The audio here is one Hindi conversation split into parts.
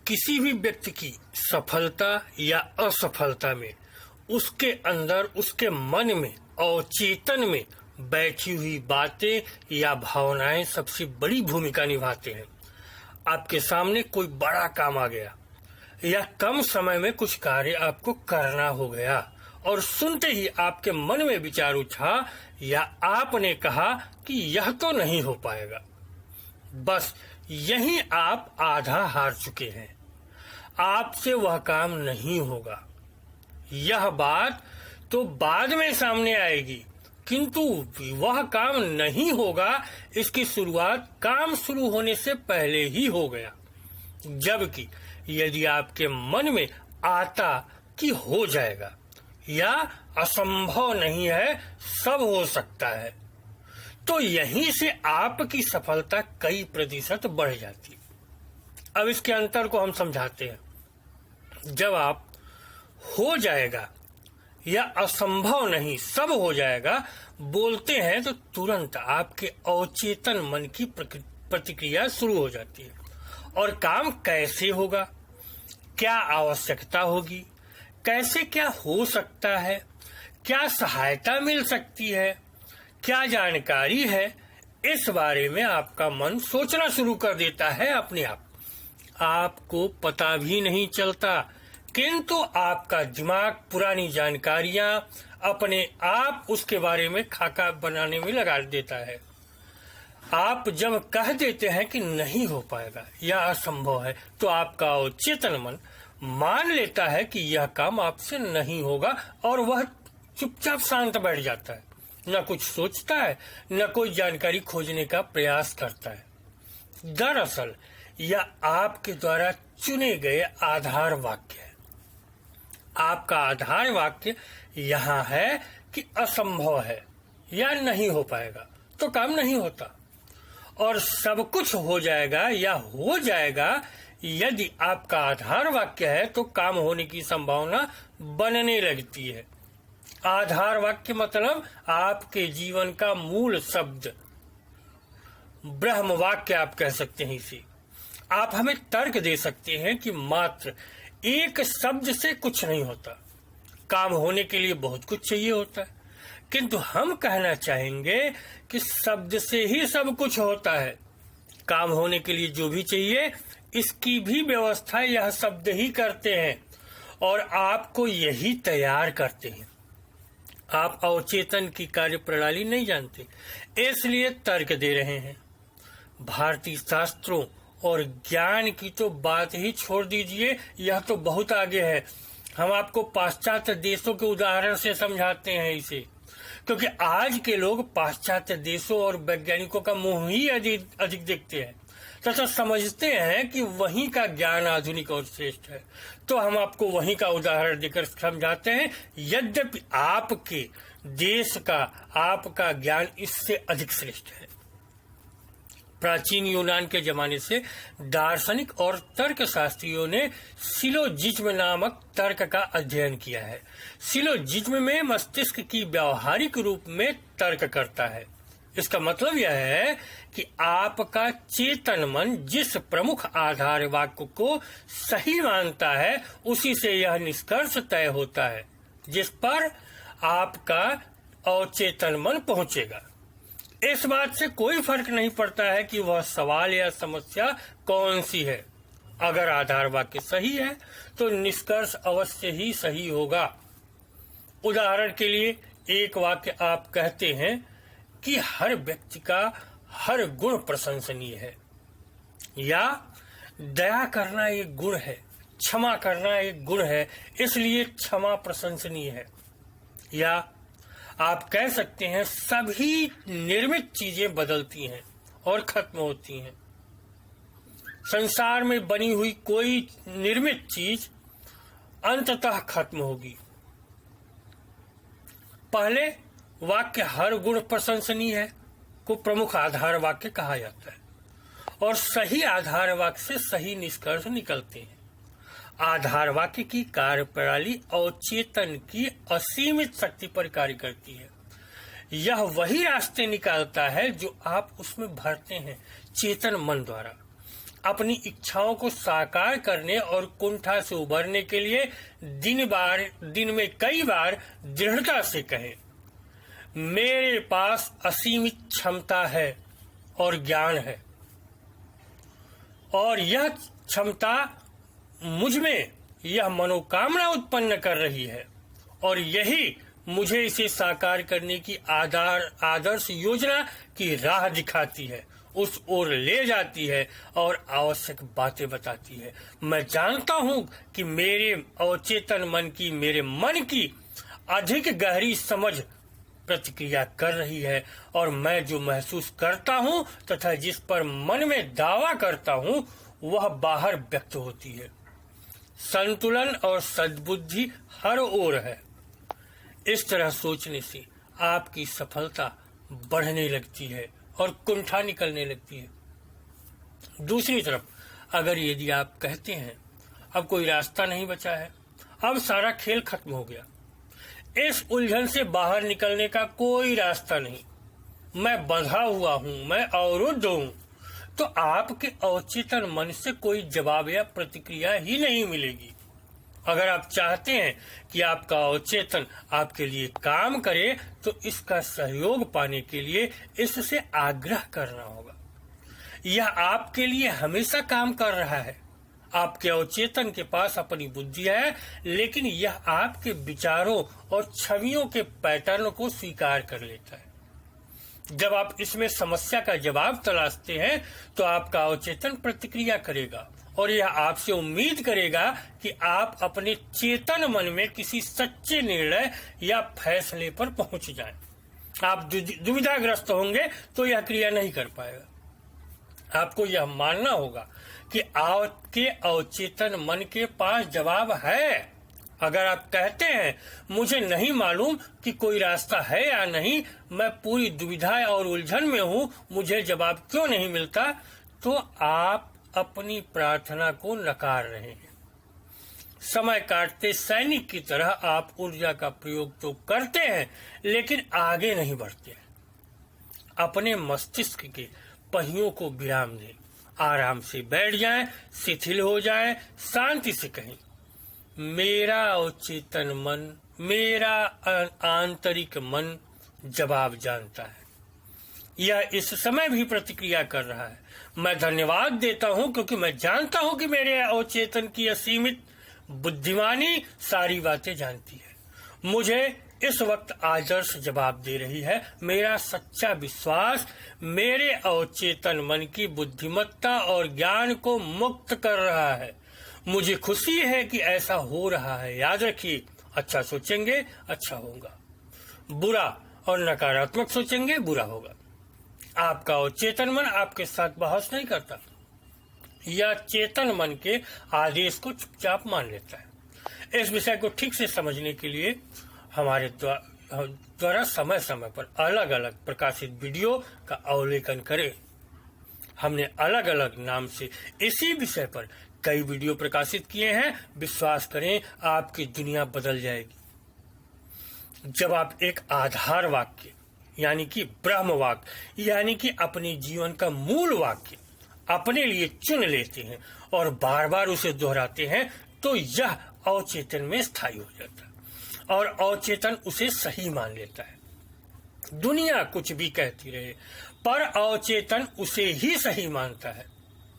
किसी भी व्यक्ति की सफलता या असफलता में उसके अंदर, उसके मन में और चेतन में बैठी हुई बातें या भावनाएं सबसे बड़ी भूमिका निभाते हैं। आपके सामने कोई बड़ा काम आ गया या कम समय में कुछ कार्य आपको करना हो गया और सुनते ही आपके मन में विचार उठा या आपने कहा कि यह तो नहीं हो पाएगा, बस यहीं आप आधा हार चुके हैं। आपसे वह काम नहीं होगा। यह बात तो बाद में सामने आएगी, किंतु वह काम नहीं होगा, इसकी शुरुआत काम शुरू होने से पहले ही हो गया। जबकि यदि आपके मन में आता कि हो जाएगा या असंभव नहीं है, सब हो सकता है, तो यहीं से आपकी सफलता कई प्रतिशत बढ़ जाती। अब इसके अंतर को हम समझाते हैं। जब आप हो जाएगा या असंभव नहीं, सब हो जाएगा बोलते हैं तो तुरंत आपके अवचेतन मन की प्रतिक्रिया शुरू हो जाती है। और काम कैसे होगा, क्या आवश्यकता होगी, कैसे क्या हो सकता है, क्या सहायता मिल सकती है, क्या जानकारी है, इस बारे में आपका मन सोचना शुरू कर देता है अपने आप। आपको पता भी नहीं चलता, किंतु आपका दिमाग पुरानी जानकारियां अपने आप उसके बारे में खाका बनाने में लगा देता है। आप जब कह देते हैं कि नहीं हो पाएगा या असंभव है, तो आपका अवचेतन मन मान लेता है कि यह काम आपसे नहीं होगा और वह चुपचाप शांत बैठ जाता है। न कुछ सोचता है, न कोई जानकारी खोजने का प्रयास करता है। दरअसल यह आपके द्वारा चुने गए आधार वाक्य है। आपका आधार वाक्य यहाँ है कि असंभव है या नहीं हो पाएगा, तो काम नहीं होता और सब कुछ हो जाएगा या हो जाएगा। यदि आपका आधार वाक्य है तो काम होने की संभावना बनने लगती है। आधार वाक्य मतलब आपके जीवन का मूल शब्द, ब्रह्म वाक्य आप कह सकते हैं इसे। आप हमें तर्क दे सकते हैं कि मात्र एक शब्द से कुछ नहीं होता, काम होने के लिए बहुत कुछ चाहिए होता है, किंतु हम कहना चाहेंगे कि शब्द से ही सब कुछ होता है। काम होने के लिए जो भी चाहिए, इसकी भी व्यवस्था यह शब्द ही करते हैं और आपको यही तैयार करते हैं। आप अवचेतन की कार्य प्रणाली नहीं जानते, इसलिए तर्क दे रहे हैं। भारतीय शास्त्रों और ज्ञान की तो बात ही छोड़ दीजिए, यह तो बहुत आगे है। हम आपको पाश्चात्य देशों के उदाहरण से समझाते हैं इसे, क्योंकि आज के लोग पाश्चात्य देशों और वैज्ञानिकों का मुंह ही अधिक देखते हैं तथा समझते हैं कि वहीं का ज्ञान आधुनिक और श्रेष्ठ है। तो हम आपको वहीं का उदाहरण देकर समझाते हैं, यद्यपि आपके देश का, आपका ज्ञान इससे अधिक श्रेष्ठ है। प्राचीन यूनान के जमाने से दार्शनिक और तर्कशास्त्रियों ने सिलोजिज्म नामक तर्क का अध्ययन किया है। सिलोजिज्म में मस्तिष्क की व्यावहारिक रूप में तर्क करता है। इसका मतलब यह है कि आपका चेतन मन जिस प्रमुख आधार वाक्य को सही मानता है, उसी से यह निष्कर्ष तय होता है जिस पर आपका अवचेतन मन पहुंचेगा। इस बात से कोई फर्क नहीं पड़ता है कि वह सवाल या समस्या कौन सी है। अगर आधार वाक्य सही है तो निष्कर्ष अवश्य ही सही होगा। उदाहरण के लिए एक वाक्य आप कहते हैं कि हर व्यक्ति का हर गुण प्रशंसनीय है, या दया करना एक गुण है, क्षमा करना एक गुण है, इसलिए क्षमा प्रशंसनीय है। या आप कह सकते हैं सभी निर्मित चीजें बदलती हैं और खत्म होती हैं। संसार में बनी हुई कोई निर्मित चीज अंततः खत्म होगी। पहले वाक्य हर गुण प्रशंसनीय है को प्रमुख आधार वाक्य कहा जाता है और सही आधार वाक्य से सही निष्कर्ष निकलते हैं। आधार वाक्य की कार्य प्रणाली अवचेतन की असीमित शक्ति पर कार्य करती है। यह वही रास्ते निकालता है जो आप उसमें भरते हैं चेतन मन द्वारा। अपनी इच्छाओं को साकार करने और कुंठा से उबरने के लिए दिन में कई बार दृढ़ता से कहें, मेरे पास असीमित क्षमता है और ज्ञान है, और यह क्षमता मुझ में यह मनोकामना उत्पन्न कर रही है, और यही मुझे इसे साकार करने की आदर्श योजना की राह दिखाती है, उस ओर ले जाती है और आवश्यक बातें बताती है। मैं जानता हूं कि मेरे अवचेतन मन की, मेरे मन की अधिक गहरी समझ प्रतिक्रिया कर रही है, और मैं जो महसूस करता हूं तथा जिस पर मन में दावा करता हूं वह बाहर व्यक्त होती है। संतुलन और सद्बुद्धि हर ओर है। इस तरह सोचने से आपकी सफलता बढ़ने लगती है और कुंठा निकलने लगती है। दूसरी तरफ, अगर यदि आप कहते हैं अब कोई रास्ता नहीं बचा है, अब सारा खेल खत्म हो गया, इस उलझन से बाहर निकलने का कोई रास्ता नहीं, मैं बंधा हुआ हूं, मैं अवरुद्ध हूं, तो आपके अवचेतन मन से कोई जवाब या प्रतिक्रिया ही नहीं मिलेगी। अगर आप चाहते हैं कि आपका अवचेतन आपके लिए काम करे, तो इसका सहयोग पाने के लिए इससे आग्रह करना होगा। यह आपके लिए हमेशा काम कर रहा है। आपके अवचेतन के पास अपनी बुद्धि है, लेकिन यह आपके विचारों और छवियों के पैटर्न को स्वीकार कर लेता है। जब आप इसमें समस्या का जवाब तलाशते हैं, तो आपका अवचेतन प्रतिक्रिया करेगा और यह आपसे उम्मीद करेगा कि आप अपने चेतन मन में किसी सच्चे निर्णय या फैसले पर पहुंच जाएं। आप दुविधाग्रस्त होंगे तो यह क्रिया नहीं कर पाएगा। आपको यह मानना होगा कि आपके अवचेतन मन के पास जवाब है। अगर आप कहते हैं मुझे नहीं मालूम कि कोई रास्ता है या नहीं, मैं पूरी दुविधा और उलझन में हूं, मुझे जवाब क्यों नहीं मिलता, तो आप अपनी प्रार्थना को नकार रहे हैं। समय काटते सैनिक की तरह आप ऊर्जा का प्रयोग तो करते हैं, लेकिन आगे नहीं बढ़ते हैं। अपने मस्तिष्क के पहियों को विराम दें, आराम से बैठ जाएं, शिथिल हो जाएं, शांति से कहें, मेरा अवचेतन मन, मेरा आंतरिक मन जवाब जानता है। यह इस समय भी प्रतिक्रिया कर रहा है। मैं धन्यवाद देता हूं क्योंकि मैं जानता हूं कि मेरे अवचेतन की असीमित बुद्धिमानी सारी बातें जानती है। मुझे इस वक्त आदर्श जवाब दे रही है। मेरा सच्चा विश्वास मेरे अवचेतन मन की बुद्धिमत्ता और ज्ञान को मुक्त कर रहा है। मुझे खुशी है कि ऐसा हो रहा है। याद रखिए, अच्छा सोचेंगे अच्छा होगा, बुरा और नकारात्मक सोचेंगे बुरा होगा। आपका अवचेतन मन आपके साथ बहस नहीं करता, यह चेतन मन के आदेश को चुपचाप मान लेता है। इस विषय को ठीक से समझने के लिए हमारे द्वारा समय समय पर अलग अलग प्रकाशित वीडियो का अवलोकन करें। हमने अलग अलग नाम से इसी विषय पर कई वीडियो प्रकाशित किए हैं। विश्वास करें, आपकी दुनिया बदल जाएगी। जब आप एक आधार वाक्य यानी कि ब्रह्म वाक्य यानी कि अपने जीवन का मूल वाक्य अपने लिए चुन लेते हैं और बार बार उसे दोहराते हैं, तो यह अवचेतन में स्थायी हो जाता है और अवचेतन उसे सही मान लेता है। दुनिया कुछ भी कहती रहे, पर अवचेतन उसे ही सही मानता है।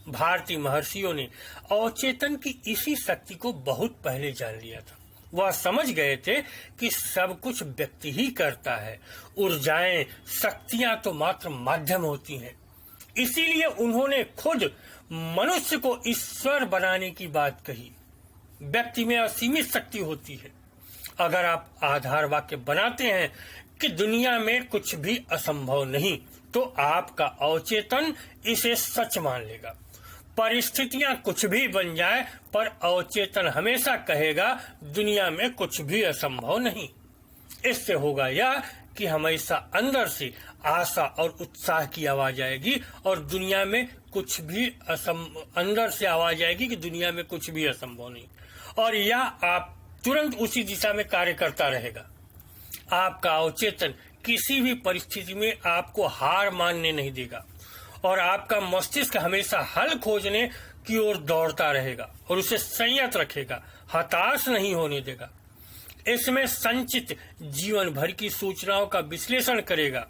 भारतीय महर्षियों ने अवचेतन की इसी शक्ति को बहुत पहले जान लिया था। वह समझ गए थे कि सब कुछ व्यक्ति ही करता है, ऊर्जाएं, शक्तियां तो मात्र माध्यम होती हैं। इसीलिए उन्होंने खुद मनुष्य को ईश्वर बनाने की बात कही। व्यक्ति में असीमित शक्ति होती है। अगर आप आधार वाक्य बनाते हैं कि दुनिया में कुछ भी असंभव नहीं, तो आपका अवचेतन इसे सच मान लेगा। परिस्थितियां कुछ भी बन जाए, पर अवचेतन हमेशा कहेगा दुनिया में कुछ भी असंभव नहीं। इससे होगा यह कि हमेशा अंदर से आशा और उत्साह की आवाज आएगी और दुनिया में कुछ भी अंदर से आवाज आएगी कि दुनिया में कुछ भी असंभव नहीं, और यह आप तुरंत उसी दिशा में कार्य करता रहेगा। आपका अवचेतन किसी भी परिस्थिति में आपको हार मानने नहीं देगा और आपका मस्तिष्क हमेशा हल खोजने की ओर दौड़ता रहेगा और उसे संयत रखेगा, हताश नहीं होने देगा। इसमें संचित जीवन भर की सूचनाओं का विश्लेषण करेगा।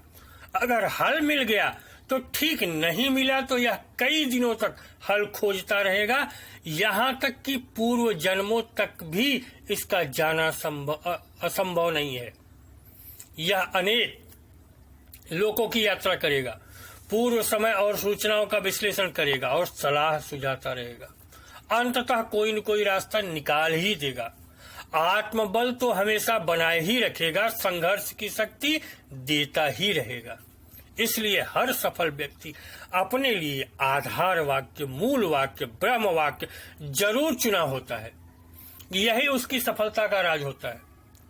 अगर हल मिल गया तो ठीक, नहीं मिला तो यह कई दिनों तक हल खोजता रहेगा, यहाँ तक कि पूर्व जन्मों तक भी इसका जाना असंभव नहीं है। यह अनेक लोगों की यात्रा करेगा, पूर्व समय और सूचनाओं का विश्लेषण करेगा और सलाह सुझाता रहेगा। अंततः कोई न कोई रास्ता निकाल ही देगा। आत्मबल तो हमेशा बनाए ही रखेगा, संघर्ष की शक्ति देता ही रहेगा। इसलिए हर सफल व्यक्ति अपने लिए आधार वाक्य, मूल वाक्य, ब्रह्म वाक्य जरूर चुना होता है। यही उसकी सफलता का राज होता है।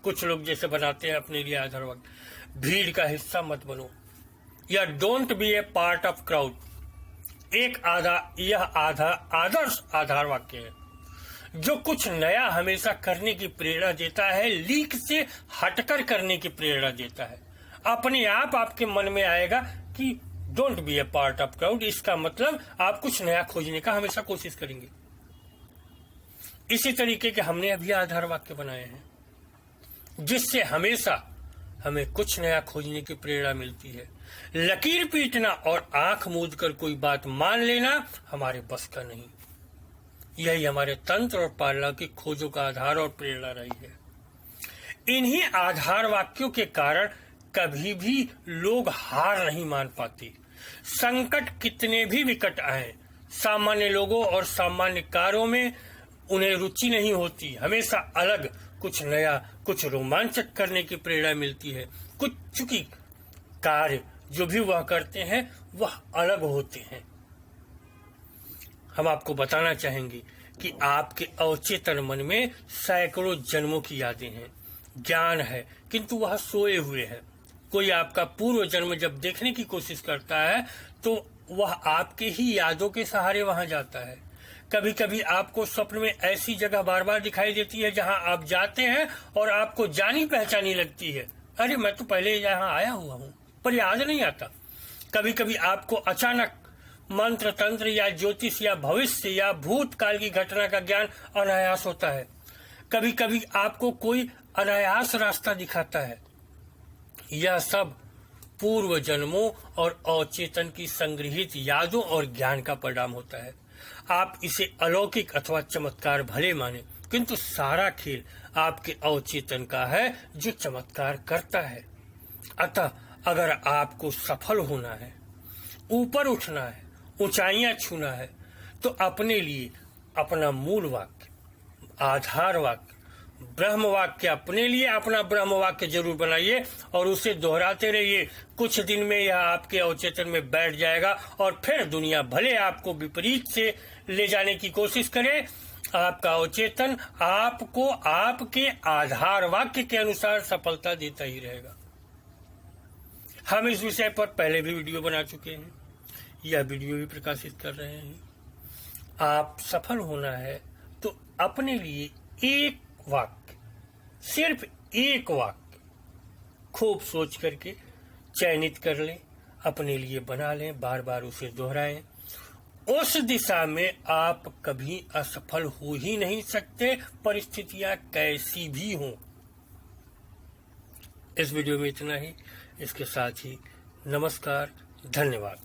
कुछ लोग जैसे बनाते हैं अपने लिए आधार वाक्य, भीड़ का हिस्सा मत बनो या don't be A part of crowd. यह आदर्श आधार वाक्य है जो कुछ नया हमेशा करने की प्रेरणा देता है, लीक से हटकर करने की प्रेरणा देता है। अपने आप आपके मन में आएगा कि don't be A part of crowd. इसका मतलब आप कुछ नया खोजने का हमेशा कोशिश करेंगे। इसी तरीके के हमने अभी आधार वाक्य बनाए हैं जिससे हमेशा हमें कुछ नया खोजने की प्रेरणा मिलती है। लकीर पीटना और आंख मूंद कर कोई बात मान लेना हमारे बस का नहीं। यही हमारे तंत्र और पालना की खोजों का आधार और प्रेरणा रही है। इन्हीं आधार वाक्यों के कारण कभी भी लोग हार नहीं मान पाते। संकट कितने भी विकट आए, सामान्य लोगों और सामान्य कार्यों में उन्हें रुचि नहीं होती। हमेशा अलग, कुछ नया, कुछ रोमांचक करने की प्रेरणा मिलती है। कुछ चूंकि कार्य जो भी वह करते हैं वह अलग होते हैं। हम आपको बताना चाहेंगे कि आपके अवचेतन मन में सैकड़ों जन्मों की यादें हैं, ज्ञान है, किंतु वह सोए हुए है। कोई आपका पूर्व जन्म जब देखने की कोशिश करता है तो वह आपके ही यादों के सहारे वहां जाता है। कभी कभी आपको स्वप्न में ऐसी जगह बार बार दिखाई देती है जहां आप जाते हैं और आपको जानी पहचानी लगती है। अरे मैं तो पहले यहाँ आया हुआ हूँ, पर याद नहीं आता। कभी कभी आपको अचानक मंत्र तंत्र या ज्योतिष या भविष्य या भूतकाल की घटना का ज्ञान अनायास होता है। कभी कभी आपको कोई अनायास रास्ता दिखाता है। यह सब पूर्व जन्मों और अवचेतन की संग्रहित यादों और ज्ञान का परिणाम होता है। आप इसे अलौकिक अथवा चमत्कार भले माने, किंतु सारा खेल आपके अवचेतन का है जो चमत्कार करता है। अतः अगर आपको सफल होना है, ऊपर उठना है, ऊंचाइयां छूना है, तो अपने लिए अपना मूल वाक्य, आधार वाक्य, ब्रह्म वाक्य, अपने लिए अपना ब्रह्म वाक्य जरूर बनाइए और उसे दोहराते रहिए। कुछ दिन में यह आपके अवचेतन में बैठ जाएगा और फिर दुनिया भले आपको विपरीत से ले जाने की कोशिश करे, आपका अवचेतन आपको आपके आधार वाक्य के अनुसार सफलता देता ही रहेगा। हम इस विषय पर पहले भी वीडियो बना चुके हैं, यह वीडियो भी प्रकाशित कर रहे हैं। आप सफल होना है तो अपने लिए एक वाक्य, सिर्फ एक वाक्य खूब सोच करके चयनित कर लें, अपने लिए बना लें, बार बार उसे दोहराएं। उस दिशा में आप कभी असफल हो ही नहीं सकते, परिस्थितियां कैसी भी हों। इस वीडियो में इतना ही। इसके साथ ही नमस्कार, धन्यवाद।